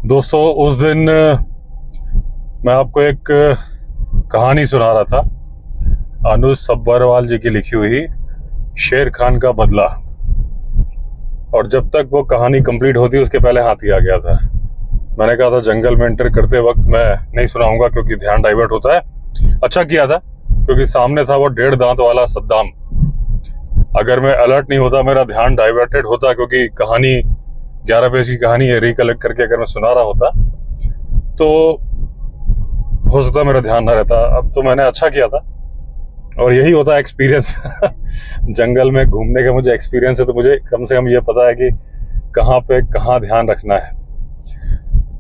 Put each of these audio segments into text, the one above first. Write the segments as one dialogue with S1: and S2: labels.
S1: दोस्तों उस दिन मैं आपको एक कहानी सुना रहा था, अनुज सब्बरवाल जी की लिखी हुई शेर खान का बदला। और जब तक वो कहानी कंप्लीट होती उसके पहले हाथी आ गया था। मैंने कहा था जंगल में एंटर करते वक्त मैं नहीं सुनाऊंगा क्योंकि ध्यान डाइवर्ट होता है। अच्छा किया था क्योंकि सामने था वो 1.5 दांत वाला सद्दाम। अगर मैं अलर्ट नहीं होता मेरा ध्यान डाइवर्टेड होता, क्योंकि कहानी 11 पेज की कहानी है, रिकलेक्ट करके अगर मैं सुना रहा होता तो हो सकता मेरा ध्यान ना रहता। अब तो मैंने अच्छा किया था, और यही होता है एक्सपीरियंस। जंगल में घूमने का मुझे एक्सपीरियंस है, तो मुझे कम से कम ये पता है कि कहाँ पे कहाँ ध्यान रखना है।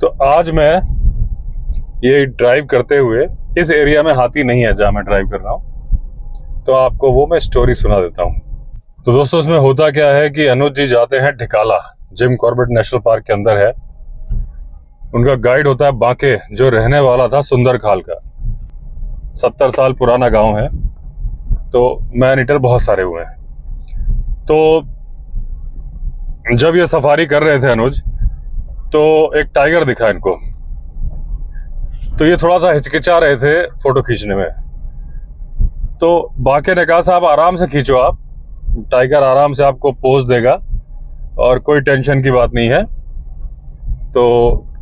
S1: तो आज मैं ये ड्राइव करते हुए, इस एरिया में हाथी नहीं है जहाँ मैं ड्राइव कर रहा हूँ, तो आपको वो मैं स्टोरी सुना देता हूँ। तो दोस्तों इसमें होता क्या है कि अनुज जी जाते हैं Dhikala, Jim Corbett national park के अंदर है। उनका गाइड होता है बांके, जो रहने वाला था सुंदरखाल का। 70 साल पुराना गांव है, तो मैन ईटर बहुत सारे हुए हैं। तो जब ये सफारी कर रहे थे अनुज, तो एक टाइगर दिखा इनको। तो ये थोड़ा सा हिचकिचा रहे थे फोटो खींचने में। तो बांके ने कहा साहब आराम से खींचो, आप टाइगर आराम से आपको पोज देगा और कोई टेंशन की बात नहीं है। तो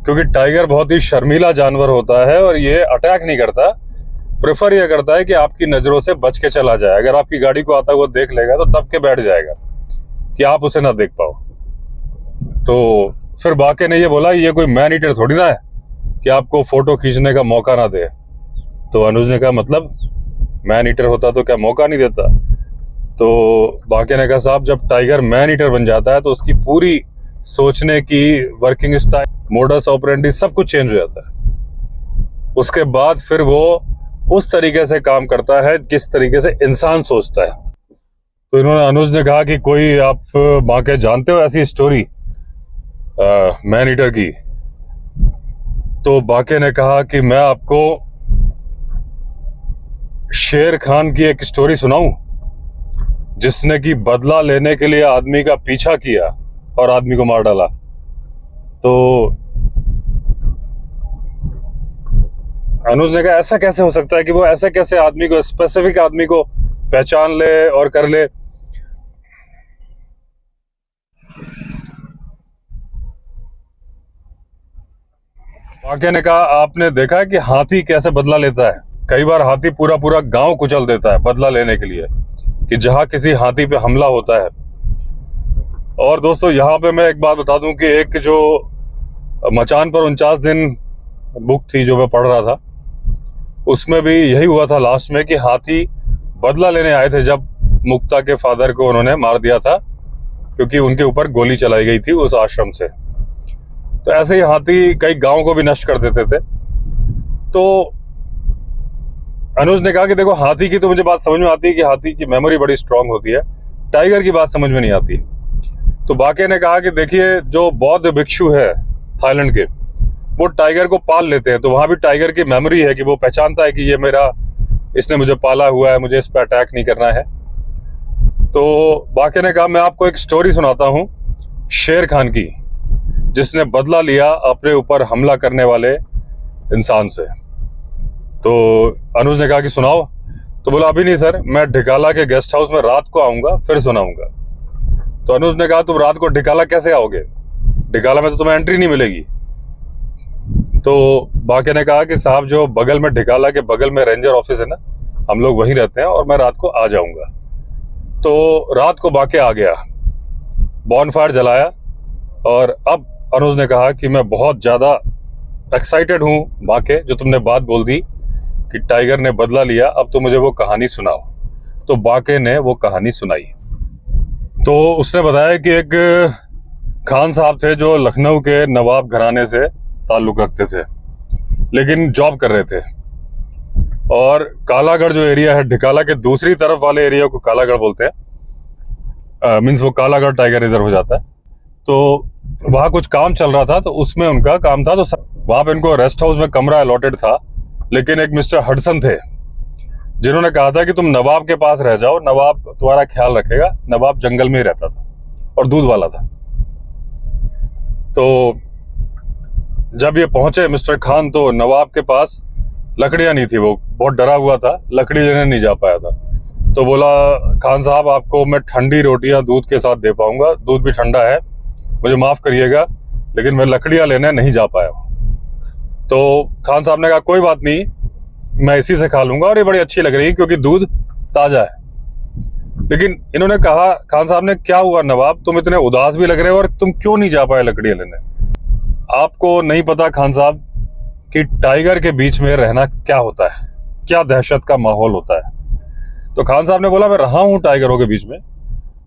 S1: क्योंकि टाइगर बहुत ही शर्मीला जानवर होता है और ये अटैक नहीं करता, प्रेफर ये करता है कि आपकी नजरों से बच के चला जाए। अगर आपकी गाड़ी को आता हुआ देख लेगा तो दब के बैठ जाएगा कि आप उसे ना देख पाओ। तो फिर बाके ने ये बोला ये कोई मैन ईटर थोड़ी ना है कि आपको फोटो खींचने का मौका ना दे। तो अनुज ने कहा मतलब मैन ईटर होता तो क्या मौका नहीं देता? तो बाके ने कहा साहब जब टाइगर मैन ईटर बन जाता है तो उसकी पूरी सोचने की वर्किंग स्टाइल, मोडस ऑपरेंडी सब कुछ चेंज हो जाता है। उसके बाद फिर वो उस तरीके से काम करता है किस तरीके से इंसान सोचता है। तो इन्होंने, अनुज ने कहा कि कोई आप बाके जानते हो ऐसी स्टोरी मैन ईटर की? तो बाके ने कहा कि मैं आपको शेर खान की एक स्टोरी सुनाऊं, जिसने कि बदला लेने के लिए आदमी का पीछा किया और आदमी को मार डाला। तो अनुज ने कहा ऐसा कैसे हो सकता है कि वो ऐसे कैसे आदमी को, स्पेसिफिक आदमी को पहचान ले और कर ले? वाक़े ने कहा आपने देखा है कि हाथी कैसे बदला लेता है? कई बार हाथी पूरा पूरा गांव कुचल देता है बदला लेने के लिए, कि जहां किसी हाथी पे हमला होता है। और दोस्तों यहाँ पे मैं एक बात बता दूं कि एक जो मचान पर 49 दिन बुक थी जो मैं पढ़ रहा था, उसमें भी यही हुआ था लास्ट में कि हाथी बदला लेने आए थे जब मुक्ता के फादर को उन्होंने मार दिया था, क्योंकि उनके ऊपर गोली चलाई गई थी उस आश्रम से। तो ऐसे ही हाथी कई गांव को भी नष्ट कर देते थे। तो अनुज ने कहा कि देखो हाथी की तो मुझे बात समझ में आती है कि हाथी की मेमोरी बड़ी स्ट्रांग होती है, टाइगर की बात समझ में नहीं आती। तो बाके ने कहा कि देखिए जो बौद्ध भिक्षु है थाईलैंड के, वो टाइगर को पाल लेते हैं, तो वहां भी टाइगर की मेमोरी है कि वो पहचानता है कि ये मेरा, इसने मुझे पाला हुआ है, मुझे इस पर अटैक नहीं करना है। तो बाके ने कहा मैं आपको एक स्टोरी सुनाता हूँ शेर खान की, जिसने बदला लिया अपने ऊपर हमला करने वाले इंसान से। तो अनुज ने कहा कि सुनाओ। तो बोला अभी नहीं सर, मैं ढिकाला के गेस्ट हाउस में रात को आऊंगा फिर सुनाऊंगा। तो अनुज ने कहा तुम रात को ढिकाला कैसे आओगे? ढिकाला में तो तुम्हें एंट्री नहीं मिलेगी। तो बाके ने कहा कि साहब जो बगल में, ढिकाला के बगल में रेंजर ऑफिस है ना, हम लोग वहीं रहते हैं और मैं रात को आ जाऊंगा। तो रात को बाके आ गया, बॉनफायर जलाया, और अब अनुज ने कहा कि मैं बहुत ज्यादा एक्साइटेड हूं बाके, जो तुमने बात बोल दी कि टाइगर ने बदला लिया, अब तो मुझे वो कहानी सुनाओ। तो बाके ने वो कहानी सुनाई। तो उसने बताया कि एक खान साहब थे जो लखनऊ के नवाब घराने से ताल्लुक रखते थे, लेकिन जॉब कर रहे थे। और कालागढ़ जो एरिया है, ढिकाला के दूसरी तरफ वाले एरिया को कालागढ़ बोलते हैं, मीन्स वो कालागढ़ टाइगर रिजर्व हो जाता है। तो वहाँ कुछ काम चल रहा था, तो उसमें उनका काम था। तो वहाँ पे इनको रेस्ट हाउस में कमरा अलॉटेड था, लेकिन एक मिस्टर हडसन थे जिन्होंने कहा था कि तुम नवाब के पास रह जाओ, नवाब तुम्हारा ख्याल रखेगा। नवाब जंगल में ही रहता था और दूध वाला था। तो जब ये पहुंचे मिस्टर खान तो नवाब के पास लकड़ियां नहीं थी, वो बहुत डरा हुआ था, लकड़ी लेने नहीं जा पाया था। तो बोला खान साहब आपको मैं ठंडी रोटियां दूध के साथ दे पाऊंगा, दूध भी ठंडा है, मुझे माफ़ करिएगा लेकिन मैं लकड़ियां लेने नहीं जा पाया हूँ। तो खान साहब ने कहा कोई बात नहीं, मैं इसी से खा लूंगा और ये बड़ी अच्छी लग रही है क्योंकि दूध ताज़ा है। लेकिन इन्होंने कहा खान साहब ने क्या हुआ नवाब, तुम इतने उदास भी लग रहे हो और तुम क्यों नहीं जा पाए लकड़ियां लेने? आपको नहीं पता खान साहब कि टाइगर के बीच में रहना क्या होता है, क्या दहशत का माहौल होता है। तो खान साहब ने बोला मैं रहा हूं टाइगरों के बीच में,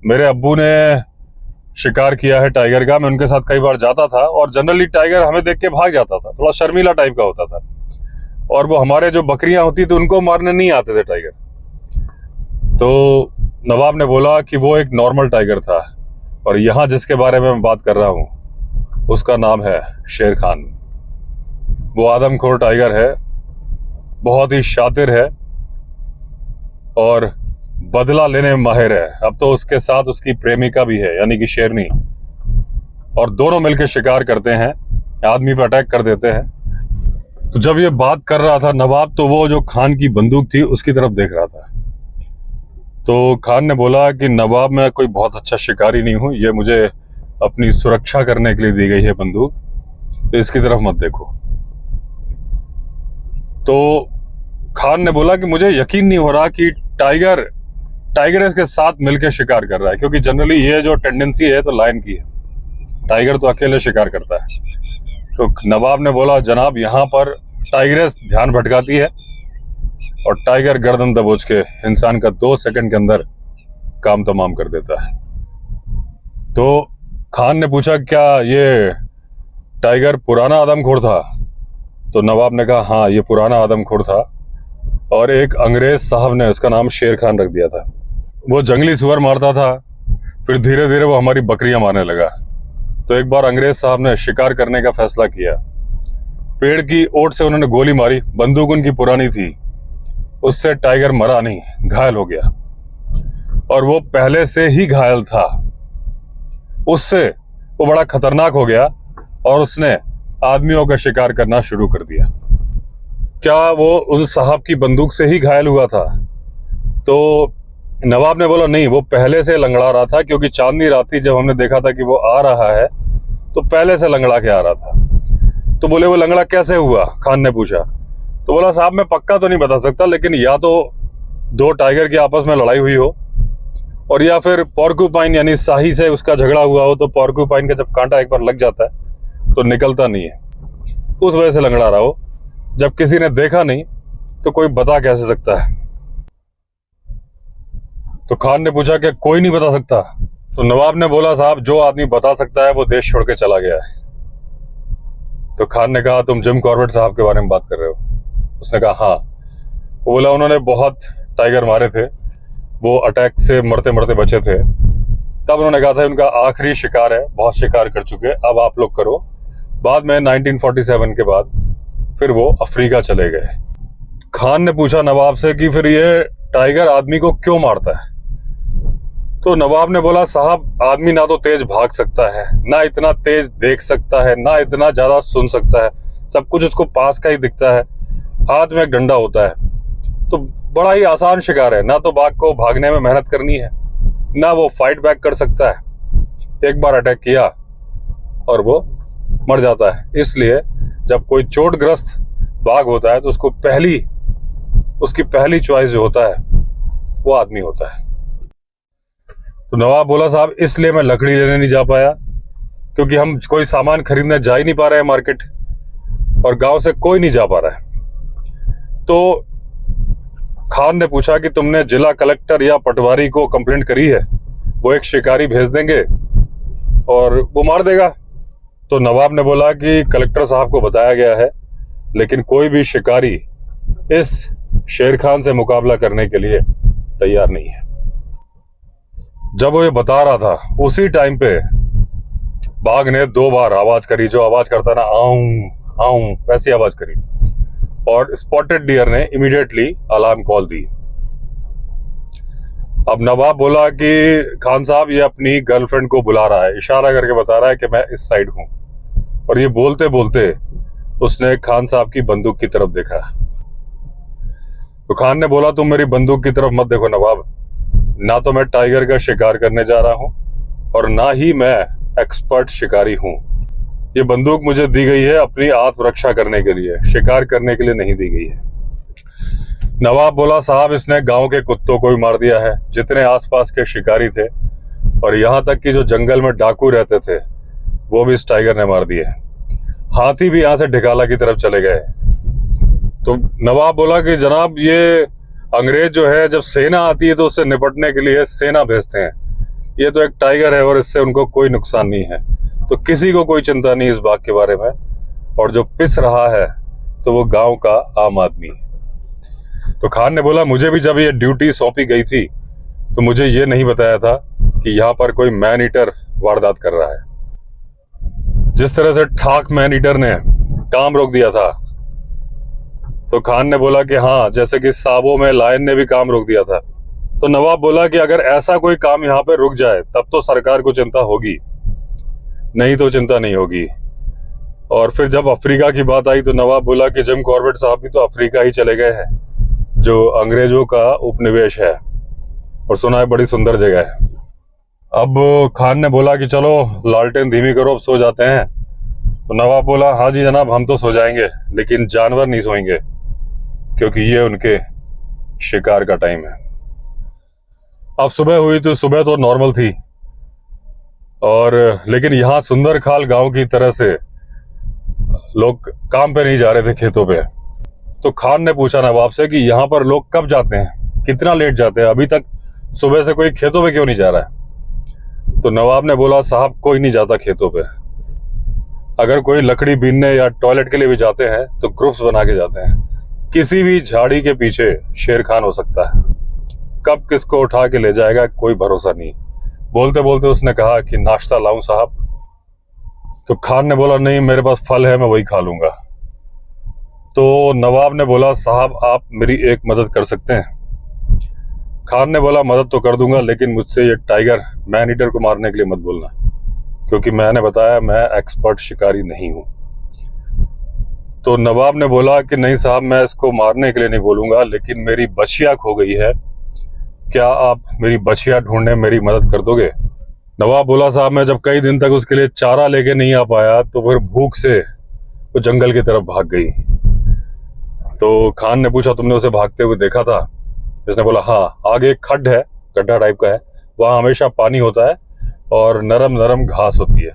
S1: मेरे अब्बू ने शिकार किया है टाइगर का, मैं उनके साथ कई बार जाता था और जनरली टाइगर हमें देख के भाग जाता था, थोड़ा शर्मीला टाइप का होता था और वो हमारे जो बकरियां होती थी उनको मारने नहीं आते थे टाइगर। तो नवाब ने बोला कि वो एक नॉर्मल टाइगर था और यहाँ जिसके बारे में मैं बात कर रहा हूँ उसका नाम है शेर खान। वो आदमखोर टाइगर है, बहुत ही शातिर है और बदला लेने में माहिर है। अब तो उसके साथ उसकी प्रेमिका भी है यानी कि शेरनी, और दोनों मिलकर शिकार करते हैं, आदमी पर अटैक कर देते हैं। तो जब ये बात कर रहा था नवाब तो वो जो खान की बंदूक थी उसकी तरफ देख रहा था। तो खान ने बोला कि नवाब मैं कोई बहुत अच्छा शिकारी नहीं हूं, ये मुझे अपनी सुरक्षा करने के लिए दी गई है बंदूक, तो इसकी तरफ मत देखो। तो खान ने बोला कि मुझे यकीन नहीं हो रहा कि टाइगर इसके साथ मिलकर शिकार कर रहा है, क्योंकि जनरली ये जो टेंडेंसी है तो लायन की है, टाइगर तो अकेले शिकार करता है। तो नवाब ने बोला जनाब यहाँ पर टाइग्रेस ध्यान भटकाती है और टाइगर गर्दन दबोच के इंसान का 2 सेकंड के अंदर काम तमाम कर देता है। तो खान ने पूछा क्या ये टाइगर पुराना आदमखोर था? तो नवाब ने कहा हाँ ये पुराना आदमखोर था और एक अंग्रेज साहब ने उसका नाम शेर खान रख दिया था। वो जंगली सुअर मारता था, फिर धीरे धीरे वो हमारी बकरियां मारने लगा। तो एक बार अंग्रेज साहब ने शिकार करने का फैसला किया, पेड़ की ओट से उन्होंने गोली मारी, बंदूक उनकी पुरानी थी, उससे टाइगर मरा नहीं, घायल हो गया और वो पहले से ही घायल था, उससे वो बड़ा खतरनाक हो गया और उसने आदमियों का शिकार करना शुरू कर दिया। क्या वो उस साहब की बंदूक से ही घायल हुआ था? तो नवाब ने बोला नहीं, वो पहले से लंगड़ा रहा था, क्योंकि चांदनी रात थी जब हमने देखा था कि वो आ रहा है तो पहले से लंगड़ा के आ रहा था। तो बोले वो लंगड़ा कैसे हुआ? खान ने पूछा। तो बोला साहब मैं पक्का तो नहीं बता सकता, लेकिन या तो 2 टाइगर की आपस में लड़ाई हुई हो और या फिर पॉर्क्यूपाइन यानी शाही से उसका झगड़ा हुआ हो। तो पॉर्क्यूपाइन का जब कांटा एक बार लग जाता है तो निकलता नहीं है, उस वजह से लंगड़ा रहा हो। जब किसी ने देखा नहीं तो कोई बता कैसे सकता है? तो खान ने पूछा कि कोई नहीं बता सकता? तो नवाब ने बोला साहब जो आदमी बता सकता है वो देश छोड़ के चला गया है। तो खान ने कहा तुम जिम कॉर्बेट साहब के बारे में बात कर रहे हो? उसने कहा हाँ। वो बोला उन्होंने बहुत टाइगर मारे थे, वो अटैक से मरते मरते बचे थे, तब उन्होंने कहा था उनका आखिरी शिकार है, बहुत शिकार कर चुके, अब आप लोग करो। बाद में 1947 के बाद फिर वो अफ्रीका चले गए। खान ने पूछा नवाब से कि फिर ये टाइगर आदमी को क्यों मारता है? तो नवाब ने बोला साहब आदमी ना तो तेज भाग सकता है, ना इतना तेज देख सकता है, ना इतना ज्यादा सुन सकता है, सब कुछ उसको पास का ही दिखता है, हाथ में एक डंडा होता है, तो बड़ा ही आसान शिकार है। ना तो बाघ को भागने में मेहनत करनी है, ना वो फाइट बैक कर सकता है, एक बार अटैक किया और वो मर जाता है। इसलिए जब कोई चोटग्रस्त बाघ होता है तो उसकी पहली चॉइस जो होता है वो आदमी होता है। तो नवाब बोला साहब इसलिए मैं लकड़ी लेने नहीं जा पाया, क्योंकि हम कोई सामान खरीदने जा ही नहीं पा रहे हैं मार्केट, और गांव से कोई नहीं जा पा रहा है। तो खान ने पूछा कि तुमने जिला कलेक्टर या पटवारी को कंप्लेंट करी है? वो एक शिकारी भेज देंगे और वो मार देगा। तो नवाब ने बोला कि कलेक्टर साहब को बताया गया है, लेकिन कोई भी शिकारी इस शेर खान से मुकाबला करने के लिए तैयार नहीं है। जब वो ये बता रहा था उसी टाइम पे बाघ ने 2 बार आवाज करी, जो आवाज करता ना आऊं आऊं, वैसी आवाज करी, और स्पॉटेड डियर ने इमीडिएटली अलार्म कॉल दी। अब नवाब बोला कि खान साहब ये अपनी गर्लफ्रेंड को बुला रहा है, इशारा करके बता रहा है कि मैं इस साइड हूं, और ये बोलते बोलते उसने खान साहब की बंदूक की तरफ देखा। तो खान ने बोला, तुम मेरी बंदूक की तरफ मत देखो नवाब, ना तो मैं टाइगर का शिकार करने जा रहा हूं और ना ही मैं एक्सपर्ट शिकारी हूं। ये बंदूक मुझे दी गई है अपनी आत्मरक्षा करने के लिए, शिकार करने के लिए नहीं दी गई है। नवाब बोला, साहब इसने गांव के कुत्तों को ही मार दिया है, जितने आसपास के शिकारी थे, और यहां तक कि जो जंगल में डाकू रहते थे वो भी इस टाइगर ने मार दिए। हाथी भी यहां से ढिकाला की तरफ चले गए। तो नवाब बोला कि जनाब, ये अंग्रेज जो है जब सेना आती है तो उससे निपटने के लिए सेना भेजते हैं, ये तो एक टाइगर है और इससे उनको कोई नुकसान नहीं है, तो किसी को कोई चिंता नहीं इस बात के बारे में, और जो पिस रहा है तो वो गांव का आम आदमी। तो खान ने बोला, मुझे भी जब ये ड्यूटी सौंपी गई थी तो मुझे ये नहीं बताया था कि यहाँ पर कोई मैन ईटर वारदात कर रहा है। जिस तरह से ठाक मैन ईटर ने काम रोक दिया था, तो खान ने बोला कि हाँ, जैसे कि सावो में लायन ने भी काम रोक दिया था। तो नवाब बोला कि अगर ऐसा कोई काम यहाँ पे रुक जाए तब तो सरकार को चिंता होगी, नहीं तो चिंता नहीं होगी। और फिर जब अफ्रीका की बात आई तो नवाब बोला कि जिम कॉर्बेट साहब भी तो अफ्रीका ही चले गए हैं, जो अंग्रेजों का उपनिवेश है, और सुना है बड़ी सुंदर जगह है। अब खान ने बोला कि चलो लालटेन धीमी करो, अब सो जाते हैं। तो नवाब बोला, हाँ जी जनाब, हम तो सो जाएंगे, लेकिन जानवर नहीं सोएंगे, क्योंकि ये उनके शिकार का टाइम है। अब सुबह हुई तो सुबह तो नॉर्मल थी, और लेकिन यहाँ सुंदरखाल गांव की तरह से लोग काम पे नहीं जा रहे थे, खेतों पे। तो खान ने पूछा नवाब से कि यहाँ पर लोग कब जाते हैं, कितना लेट जाते हैं, अभी तक सुबह से कोई खेतों पे क्यों नहीं जा रहा है। तो नवाब ने बोला, साहब कोई नहीं जाता खेतों पे, अगर कोई लकड़ी बीनने या टॉयलेट के लिए भी जाते हैं तो ग्रुप्स बना के जाते हैं। किसी भी झाड़ी के पीछे शेर खान हो सकता है, कब किसको उठा के ले जाएगा कोई भरोसा नहीं। बोलते बोलते उसने कहा कि नाश्ता लाऊं साहब। तो खान ने बोला, नहीं मेरे पास फल है, मैं वही खा लूंगा। तो नवाब ने बोला, साहब आप मेरी एक मदद कर सकते हैं। खान ने बोला, मदद तो कर दूंगा, लेकिन मुझसे ये टाइगर मैन ईटर को मारने के लिए मत बोलना, क्योंकि मैंने बताया मैं एक्सपर्ट शिकारी नहीं हूं। तो नवाब ने बोला कि नहीं साहब, मैं इसको मारने के लिए नहीं बोलूंगा, लेकिन मेरी बछिया खो गई है, क्या आप मेरी बछिया ढूंढने में मेरी मदद कर दोगे। नवाब बोला, साहब मैं जब कई दिन तक उसके लिए चारा लेके नहीं आ पाया तो फिर भूख से वो जंगल की तरफ भाग गई। तो खान ने पूछा, तुमने उसे भागते हुए देखा था। इसने बोला, हाँ, आगे एक खड्ड है, गड्ढा टाइप का है, वहां हमेशा पानी होता है और नरम नरम घास होती है,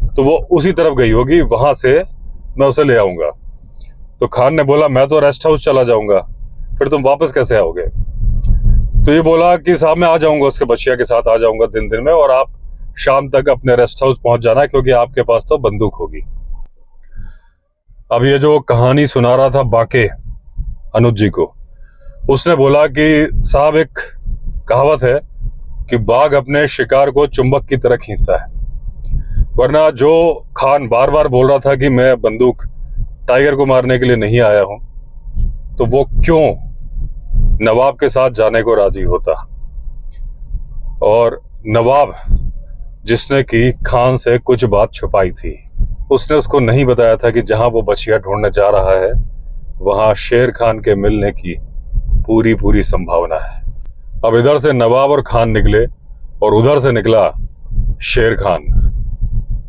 S1: तो वो उसी तरफ गई होगी, वहां से मैं उसे ले आऊंगा। तो खान ने बोला, मैं तो रेस्ट हाउस चला जाऊंगा, फिर तुम वापस कैसे आओगे। तो ये बोला कि साहब मैं आ जाऊंगा, उसके बच्चिया के साथ आ जाऊंगा दिन में, और आप शाम तक अपने रेस्ट हाउस पहुंच जाना, क्योंकि आपके पास तो बंदूक होगी। अब ये जो कहानी सुना रहा था बाके अनुज जी को, उसने बोला कि साहब एक कहावत है कि बाघ अपने शिकार को चुंबक की तरह खींचता है, वरना जो खान बार बार बोल रहा था कि मैं बंदूक टाइगर को मारने के लिए नहीं आया हूं, तो वो क्यों नवाब के साथ जाने को राजी होता। और नवाब जिसने कि खान से कुछ बात छुपाई थी, उसने उसको नहीं बताया था कि जहां वो बछिया ढूंढने जा रहा है वहां शेर खान के मिलने की पूरी पूरी संभावना है। अब इधर से नवाब और खान निकले और उधर से निकला शेर खान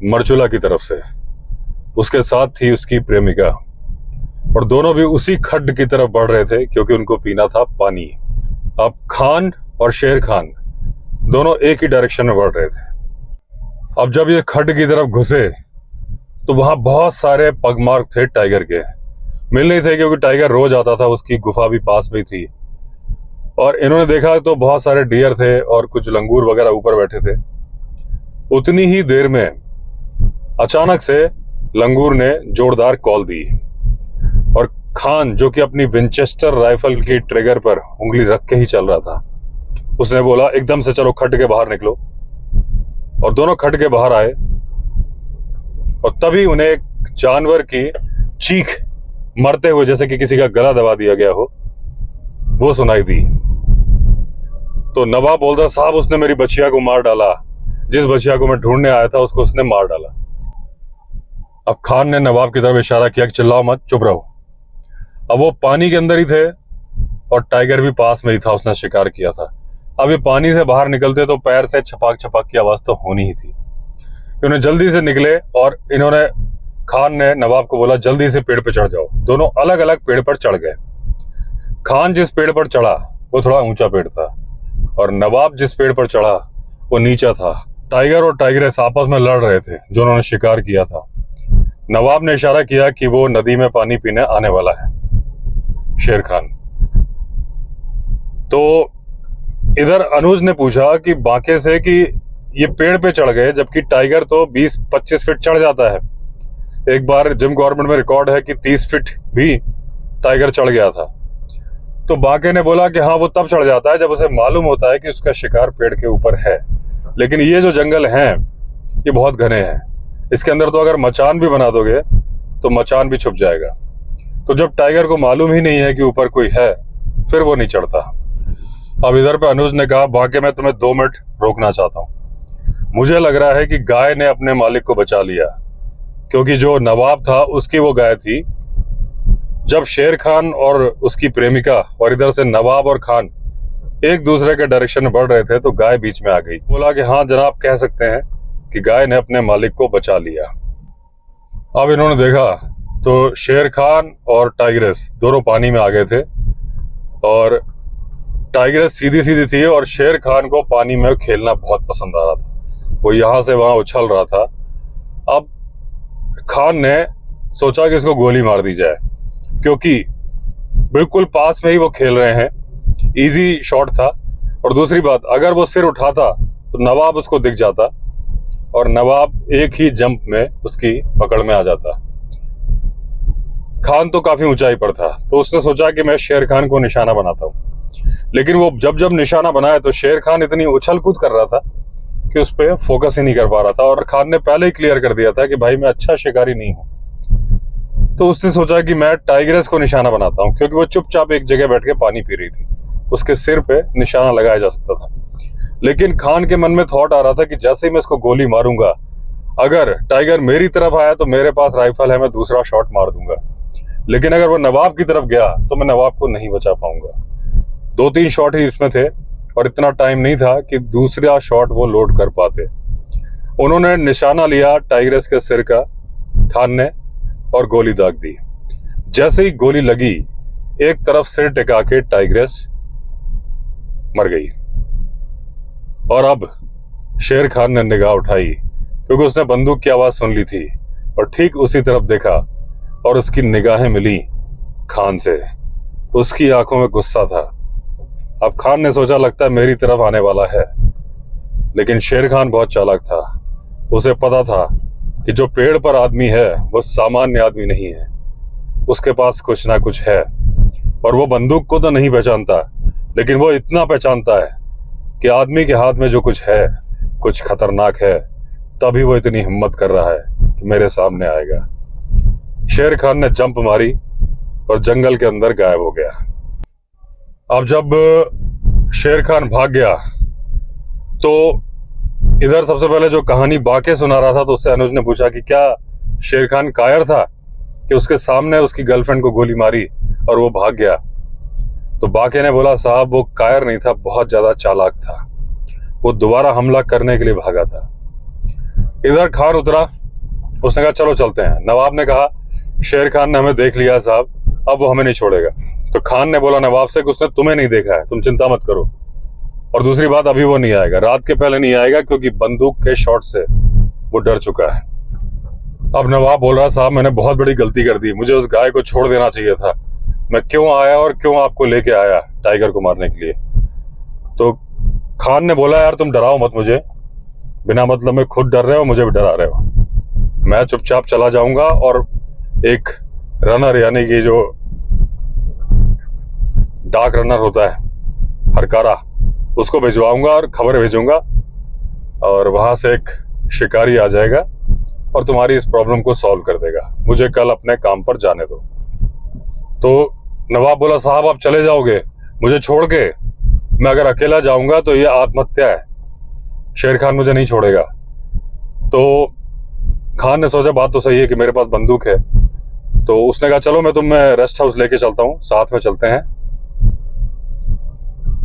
S1: मरचुला की तरफ से, उसके साथ थी उसकी प्रेमिका, और दोनों भी उसी खड्ड की तरफ बढ़ रहे थे क्योंकि उनको पीना था पानी। अब खान और शेर खान दोनों एक ही डायरेक्शन में बढ़ रहे थे। अब जब ये खड्ड की तरफ घुसे तो वहां बहुत सारे पगमार्क थे टाइगर के, मिल नहीं थे क्योंकि टाइगर रोज आता था, उसकी गुफा भी पास में थी। और इन्होंने देखा तो बहुत सारे डियर थे और कुछ लंगूर वगैरह ऊपर बैठे थे। उतनी ही देर में अचानक से लंगूर ने जोरदार कॉल दी, और खान जो कि अपनी विंचेस्टर राइफल की ट्रिगर पर उंगली रख के ही चल रहा था, उसने बोला, एकदम से चलो खड्ड के बाहर निकलो। और दोनों खड्ड के बाहर आए, और तभी उन्हें एक जानवर की चीख मरते हुए, जैसे कि किसी का गला दबा दिया गया हो, वो सुनाई दी। तो नवाब बोलता, साहब उसने मेरी बछिया को मार डाला, जिस बछिया को मैं ढूंढने आया था उसको उसने मार डाला। अब खान ने नवाब की तरफ इशारा किया कि चिल्लाओ मत, चुप रहो। अब वो पानी के अंदर ही थे और टाइगर भी पास में ही था, उसने शिकार किया था। अब ये पानी से बाहर निकलते तो पैर से छपाक छपाक की आवाज तो होनी ही थी। इन्होंने जल्दी से निकले और इन्होंने, खान ने नवाब को बोला जल्दी से पेड़ पे चढ़ जाओ। दोनों अलग अलग पेड़ पर चढ़ गए। खान जिस पेड़ पर चढ़ा वो थोड़ा ऊंचा पेड़ था और नवाब जिस पेड़ पर चढ़ा वो नीचा था। टाइगर और टाइग्रेस आपस में लड़ रहे थे जो उन्होंने शिकार किया था। नवाब ने इशारा किया कि वो नदी में पानी पीने आने वाला है, शेर खान। तो इधर अनुज ने पूछा कि बाके से कि ये पेड़ पे चढ़ गए, जबकि टाइगर तो 20-25 फीट चढ़ जाता है। एक बार जिम गवर्नमेंट में रिकॉर्ड है कि 30 फीट भी टाइगर चढ़ गया था। तो बाके ने बोला कि हाँ, वो तब चढ़ जाता है जब उसे मालूम होता है कि उसका शिकार पेड़ के ऊपर है। लेकिन ये जो जंगल हैं ये बहुत घने हैं, इसके अंदर तो अगर मचान भी बना दोगे तो मचान भी छुप जाएगा। तो जब टाइगर को मालूम ही नहीं है कि ऊपर कोई है, फिर वो नहीं चढ़ता। अब इधर पे अनुज ने कहा बाके मैं तुम्हें 2 मिनट रोकना चाहता हूँ। मुझे लग रहा है कि गाय ने अपने मालिक को बचा लिया, क्योंकि जो नवाब था उसकी वो गाय थी। जब शेर खान और उसकी प्रेमिका और इधर से नवाब और खान एक दूसरे के डायरेक्शन में बढ़ रहे थे तो गाय बीच में आ गई। बोला कि हाँ जनाब, कह सकते हैं कि गाय ने अपने मालिक को बचा लिया। अब इन्होंने देखा तो शेर खान और टाइग्रेस दोनों पानी में आ गए थे और टाइग्रेस सीधी सीधी थी और शेर खान को पानी में खेलना बहुत पसंद आ रहा था। वो यहां से वहां उछल रहा था। अब खान ने सोचा कि इसको गोली मार दी जाए, क्योंकि बिल्कुल पास में ही वो खेल रहे हैं, इजी शॉट था। और दूसरी बात, अगर वो सिर उठाता तो नवाब उसको दिख जाता और नवाब एक ही जंप में उसकी पकड़ में आ जाता। खान तो काफी ऊंचाई पर था, तो उसने सोचा कि मैं शेर खान को निशाना बनाता हूं। लेकिन वो जब जब निशाना बनाया तो शेर खान इतनी उछल कूद कर रहा था कि उस पर फोकस ही नहीं कर पा रहा था। और खान ने पहले ही क्लियर कर दिया था कि भाई मैं अच्छा शिकारी नहीं हूं। तो उसने सोचा कि मैं टाइग्रेस को निशाना बनाता हूं, क्योंकि वो चुपचाप एक जगह बैठ के पानी पी रही थी, उसके सिर पे निशाना लगाया जा सकता था। लेकिन खान के मन में थॉट आ रहा था कि जैसे ही मैं इसको गोली मारूंगा, अगर टाइगर मेरी तरफ आया तो मेरे पास राइफल है, मैं दूसरा शॉट मार दूंगा। लेकिन अगर वो नवाब की तरफ गया तो मैं नवाब को नहीं बचा पाऊंगा। 2-3 शॉट ही इसमें थे और इतना टाइम नहीं था कि दूसरा शॉट वो लोड कर पाते। उन्होंने निशाना लिया टाइग्रेस के सिर का, खान ने, और गोली दाग दी। जैसे ही गोली लगी, एक तरफ सिर टिका के टाइग्रेस मर गई। और अब शेर खान ने निगाह उठाई, क्योंकि उसने बंदूक की आवाज सुन ली थी और ठीक उसी तरफ देखा और उसकी निगाहें मिली खान से। उसकी आंखों में गुस्सा था। अब खान ने सोचा लगता है मेरी तरफ आने वाला है, लेकिन शेर खान बहुत चालाक था। उसे पता था कि जो पेड़ पर आदमी है वो सामान्य आदमी नहीं है, उसके पास कुछ ना कुछ है। और वो बंदूक को तो नहीं पहचानता, लेकिन वो इतना पहचानता है कि आदमी के हाथ में जो कुछ है, कुछ खतरनाक है, तभी वो इतनी हिम्मत कर रहा है कि मेरे सामने आएगा। शेर खान ने जंप मारी और जंगल के अंदर गायब हो गया। अब जब शेर खान भाग गया तो इधर सबसे पहले जो कहानी बाके सुना रहा था, तो उससे अनुज ने पूछा कि क्या शेर खान कायर था कि उसके सामने उसकी गर्लफ्रेंड को गोली मारी और वो भाग गया? तो बाके ने बोला साहब वो कायर नहीं था, बहुत ज्यादा चालाक था। वो दोबारा हमला करने के लिए भागा था। इधर खान उतरा, उसने कहा चलो चलते हैं। नवाब ने कहा शेर खान ने हमें देख लिया साहब, अब वो हमें नहीं छोड़ेगा। तो खान ने बोला नवाब से कि उसने तुम्हें नहीं देखा है, तुम चिंता मत करो। और दूसरी बात, अभी वो नहीं आएगा, रात के पहले नहीं आएगा, क्योंकि बंदूक के शॉट से वो डर चुका है। अब नवाब बोल रहा साहब मैंने बहुत बड़ी गलती कर दी, मुझे उस गाय को छोड़ देना चाहिए था। मैं क्यों आया और क्यों आपको लेके आया टाइगर को मारने के लिए? तो खान ने बोला यार तुम डराओ मत मुझे, बिना मतलब में खुद डर रहे हो, मुझे भी डरा रहे हो। मैं चुपचाप चला जाऊंगा और एक रनर, यानी कि जो डाक रनर होता है, हरकारा, उसको भिजवाऊंगा और खबर भेजूंगा और वहां से एक शिकारी आ जाएगा और तुम्हारी इस प्रॉब्लम को सॉल्व कर देगा। मुझे कल अपने काम पर जाने दो। तो नवाब बोला साहब आप चले जाओगे मुझे छोड़ के? मैं अगर अकेला जाऊंगा तो ये आत्महत्या है, शेर खान मुझे नहीं छोड़ेगा। तो खान ने सोचा बात तो सही है कि मेरे पास बंदूक है, तो उसने कहा चलो मैं तुम्हें रेस्ट हाउस लेके चलता हूँ, साथ में चलते हैं,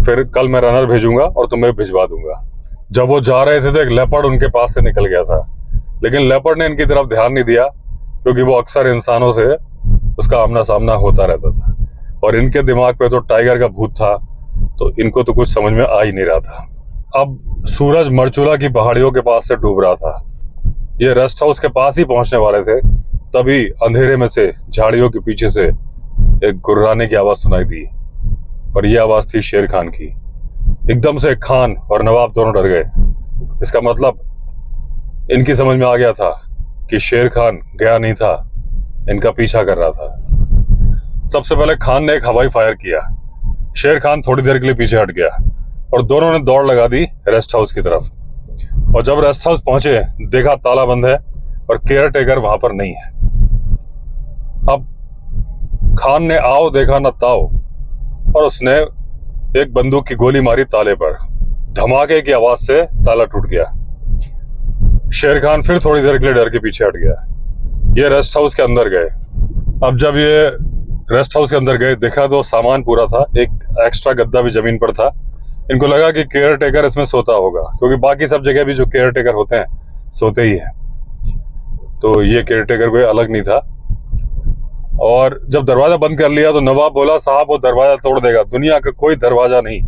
S1: फिर कल मैं रनर भेजूंगा और तुम्हें भिजवा दूंगा। जब वो जा रहे थे तो एक लेपर्ड उनके पास से निकल गया था, लेकिन लेपर्ड ने इनकी तरफ ध्यान नहीं दिया क्योंकि वो अक्सर इंसानों से उसका आमना सामना होता रहता था और इनके दिमाग पे तो टाइगर का भूत था, तो इनको तो कुछ समझ में आ ही नहीं रहा था। अब सूरज मरचूला की पहाड़ियों के पास से डूब रहा था। ये रेस्ट हाउस के पास ही पहुंचने वाले थे, तभी अंधेरे में से झाड़ियों के पीछे से एक गुर्राने की आवाज सुनाई दी और ये आवाज थी शेर खान की। एकदम से खान और नवाब दोनों डर गए। इसका मतलब इनकी समझ में आ गया था कि शेर खान गया नहीं था, इनका पीछा कर रहा था। सबसे पहले खान ने एक हवाई फायर किया। शेर खान थोड़ी देर के लिए पीछे हट गया और दोनों ने दौड़ लगा दी रेस्ट हाउस की तरफ। और जब रेस्ट हाउस पहुंचे देखा ताला बंद है और केयर टेकर वहां पर नहीं है। अब खान ने आओ देखा न ताओ और उसने एक बंदूक की गोली मारी ताले पर। धमाके की आवाज से ताला टूट गया। शेर खान फिर थोड़ी देर के लिए डर के पीछे हट गया। ये रेस्ट हाउस के अंदर गए। अब जब ये रेस्ट हाउस के अंदर गए देखा तो सामान पूरा था, एक एक्स्ट्रा गद्दा भी जमीन पर था। इनको लगा कि केयर टेकर इसमें सोता होगा, क्योंकि बाकी सब जगह भी जो केयर टेकर होते हैं सोते ही हैं, तो ये केयर टेकर कोई अलग नहीं था। और जब दरवाजा बंद कर लिया तो नवाब बोला साहब वो दरवाजा तोड़ देगा, दुनिया का कोई दरवाजा नहीं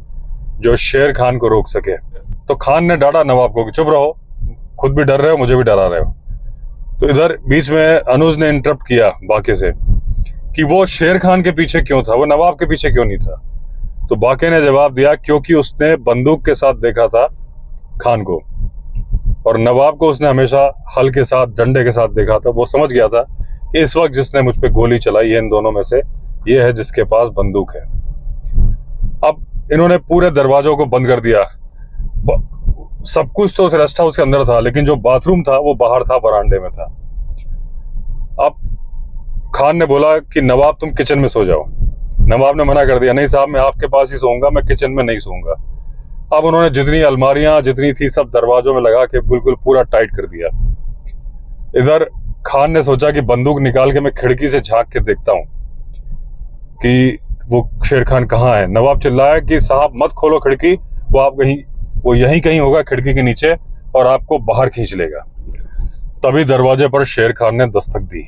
S1: जो शेर खान को रोक सके। तो खान ने डांटा नवाब को कि चुप रहो, खुद भी डर रहे हो, मुझे भी डरा रहे हो। तो इधर बीच में अनुज ने इंटरप्ट किया बाके से कि वो शेर खान के पीछे क्यों था, वो नवाब के पीछे क्यों नहीं था। तो बाके ने जवाब दिया क्योंकि उसने बंदूक के साथ देखा था खान को और नवाब को उसने हमेशा हल के साथ, डंडे के साथ देखा था। वो समझ गया था कि इस वक्त जिसने मुझ पे गोली चलाई है इन दोनों में से ये है जिसके पास बंदूक है। अब इन्होंने पूरे दरवाजों को बंद कर दिया। सब कुछ तो रेस्ट हाउस के अंदर था, लेकिन जो बाथरूम था वो बाहर था, बरामदे में था। अब खान ने बोला कि नवाब तुम किचन में सो जाओ। नवाब ने मना कर दिया, नहीं साहब मैं आपके पास ही सोऊंगा, मैं किचन में नहीं सोऊंगा। अब उन्होंने जितनी अलमारियां जितनी थी सब दरवाजों में लगा के बिल्कुल पूरा टाइट कर दिया। इधर खान ने सोचा कि बंदूक निकाल के मैं खिड़की से झांक के देखता हूं कि वो शेर खान कहाँ है। नवाब चिल्लाया कि साहब मत खोलो खिड़की, वो यहीं कहीं होगा खिड़की के नीचे और आपको बाहर खींच लेगा। तभी दरवाजे पर शेर खान ने दस्तक दी,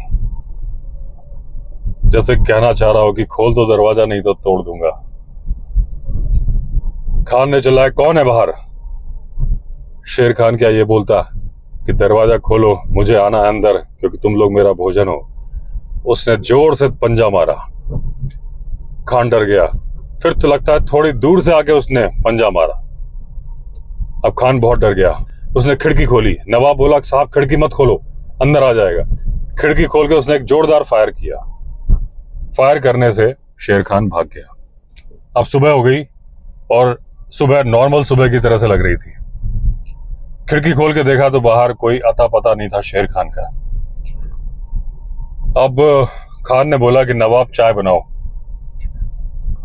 S1: जैसे कहना चाह रहा हो कि खोल दो दरवाजा नहीं तो तोड़ दूंगा। खान ने चिल्लाया कौन है बाहर। शेर खान क्या ये बोलता कि दरवाजा खोलो, मुझे आना है अंदर क्योंकि तुम लोग मेरा भोजन हो। उसने जोर से पंजा मारा। खान डर गया। फिर तो लगता है थोड़ी दूर से आके उसने पंजा मारा। अब खान बहुत डर गया। उसने खिड़की खोली। नवाब बोला साहब खिड़की मत खोलो, अंदर आ जाएगा। खिड़की खोल के उसने एक जोरदार फायर किया। फायर करने से शेर खान भाग गया। अब सुबह हो गई और सुबह नॉर्मल सुबह की तरह से लग रही थी। खिड़की खोल के देखा तो बाहर कोई अता पता नहीं था शेर खान का। अब खान ने बोला कि नवाब चाय बनाओ।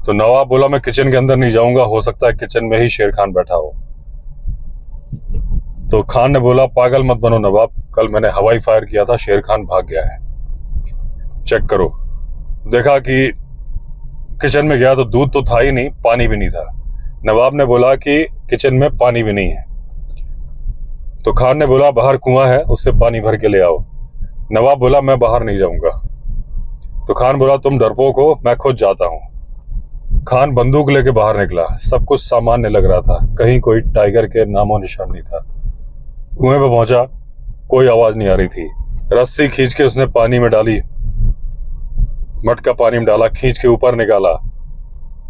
S1: तो नवाब बोला मैं किचन के अंदर नहीं जाऊंगा, हो सकता है किचन में ही शेर खान बैठा हो। तो खान ने बोला पागल मत बनो नवाब, कल मैंने हवाई फायर किया था, शेर खान भाग गया है, चेक करो। देखा कि किचन में गया तो दूध तो था ही नहीं, पानी भी नहीं था। नवाब ने बोला कि किचन में पानी भी नहीं है। तो खान ने बोला बाहर कुआं है, उससे पानी भर के ले आओ। नवाब बोला मैं बाहर नहीं जाऊंगा। तो खान बोला तुम डरपोक हो, मैं खुद जाता हूं। खान बंदूक लेके बाहर निकला। सब कुछ सामान्य लग रहा था, कहीं कोई टाइगर के नामो निशान नहीं था। कुएं पे पहुंचा, कोई आवाज नहीं आ रही थी। रस्सी खींच के उसने पानी में डाली, मटका पानी में डाला, खींच के ऊपर निकाला,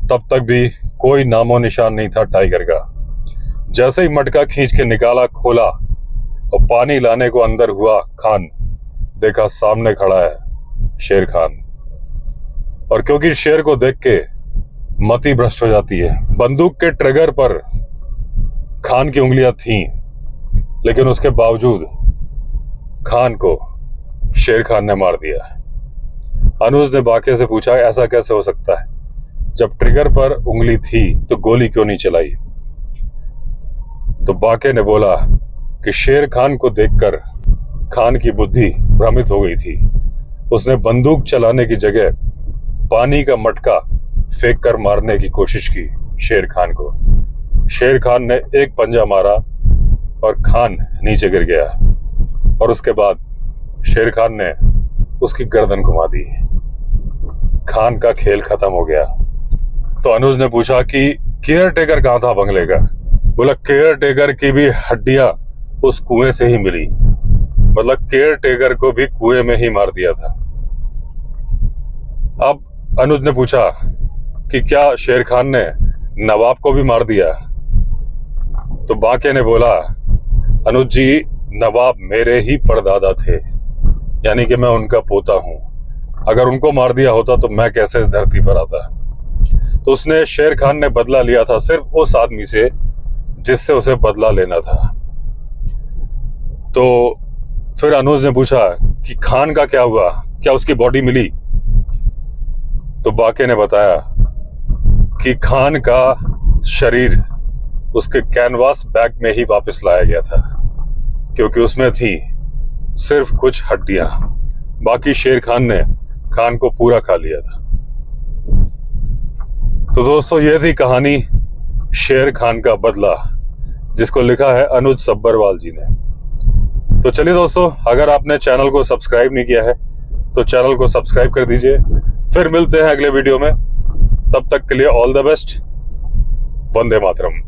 S1: तब तक भी कोई नामो निशान नहीं था टाइगर का। जैसे ही मटका खींच के निकाला, खोला और पानी लाने को अंदर हुआ खान, देखा सामने खड़ा है शेर खान। और क्योंकि शेर को देख के मति भ्रष्ट हो जाती है, बंदूक के ट्रिगर पर खान की उंगलियां थीं, लेकिन उसके बावजूद खान को शेर खान ने मार दिया। अनुज ने बाके से पूछा ऐसा कैसे हो सकता है, जब ट्रिगर पर उंगली थी तो गोली क्यों नहीं चलाई। तो बाके ने बोला कि शेर खान को देखकर खान की बुद्धि भ्रमित हो गई थी। उसने बंदूक चलाने की जगह पानी का मटका फेंक कर मारने की कोशिश की शेर खान को। शेर खान ने एक पंजा मारा और खान नीचे गिर गया और उसके बाद शेर खान ने उसकी गर्दन घुमा दी। खान का खेल खत्म हो गया। तो अनुज ने पूछा कि केयर टेकर कहाँ था बंगले का? बोला केयर टेकर की भी हड्डियां उस कुएं से ही मिली, मतलब केयर टेकर को भी कुएं में ही मार दिया था। अब अनुज ने पूछा कि क्या शेर खान ने नवाब को भी मार दिया? तो बांके ने बोला, अनुज जी, नवाब मेरे ही परदादा थे, यानी कि मैं उनका पोता हूं। अगर उनको मार दिया होता तो मैं कैसे इस धरती पर आता? तो उसने, शेर खान ने बदला लिया था सिर्फ उस आदमी से जिससे उसे बदला लेना था। तो फिर अनुज ने पूछा कि खान का क्या हुआ, क्या उसकी बॉडी मिली? तो बांके ने बताया कि खान का शरीर उसके कैनवास बैग में ही वापस लाया गया था, क्योंकि उसमें थी सिर्फ कुछ हड्डियां। बाकी शेर खान ने खान को पूरा खा लिया था। तो दोस्तों, यह थी कहानी शेर खान का बदला, जिसको लिखा है अनुज सब्बरवाल जी ने। तो चलिए दोस्तों, अगर आपने चैनल को सब्सक्राइब नहीं किया है तो चैनल को सब्सक्राइब कर दीजिए। फिर मिलते हैं अगले वीडियो में। तब तक के लिए all the best. Vande Mataram.